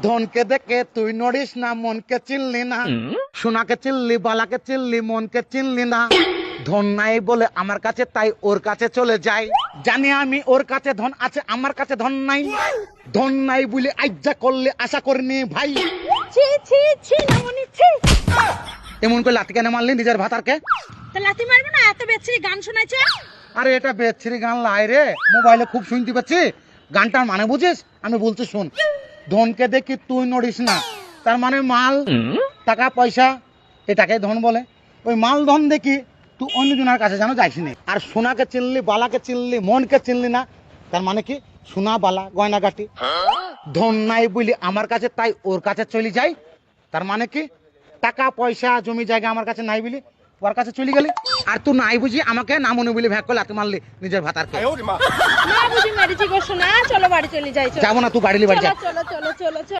ধনকে দেখে তুই নড়িস না, মনকে চিনলি না। সোনাকে চিনলি, বালাকে চিনলি, মনকে চিনলি না। ধন নাই বলে আমার কাছে, তাই ওর কাছে চলে যাই। জানি আমি ওর কাছে ধন আছে, আমার কাছে ধন নাই। ধন নাই বলে আজ্জা করলে আশা করিনি ভাই। ছি ছি ছি নামনি ছি। এমন করে লাথি কেন মারলি নিজের ভাতারকে? তা লাথি মারবে না, এত বেচ্ছিরি গান শোনাইছে। আরে এটা বেচ্ছিরি গান লাই রে, মোবাইলে খুব শুনতে পাচ্ছি। গানটার মানে বুঝিস? আমি বলছি শোন। ধনকে দেখি তুই নড়িস না, তার মানে মাল, টাকা পয়সা, এটাকে ধন বলে। ওই মাল ধন দেখি তুই অন্যজনের কাছে যেন যাইস নি। আর সোনাকে চিনলি, বালাকে চিনলি, মনকে চিনলি না, তার মানে কি? সোনা বালা গয়নাগাটি। ধন নাই বলি আমার কাছে, তাই ওর কাছে চলে যাই, তার মানে কি? টাকা পয়সা জমি জায়গা আমার কাছে নাই বলি ওর কাছে চলে গেলি। আর তুই নাই বুঝি আমাকে না মনে বলি ভ্যাক করে লাথি মারলি নিজের ভাতারকে। না বুঝি মেরেছি গো সোনা, চলো বাড়ি চলে যাই। যাবো না, তুই গাড়ি নিয়ে বাড়ি যা। চলো চলো চলো চলো চলো।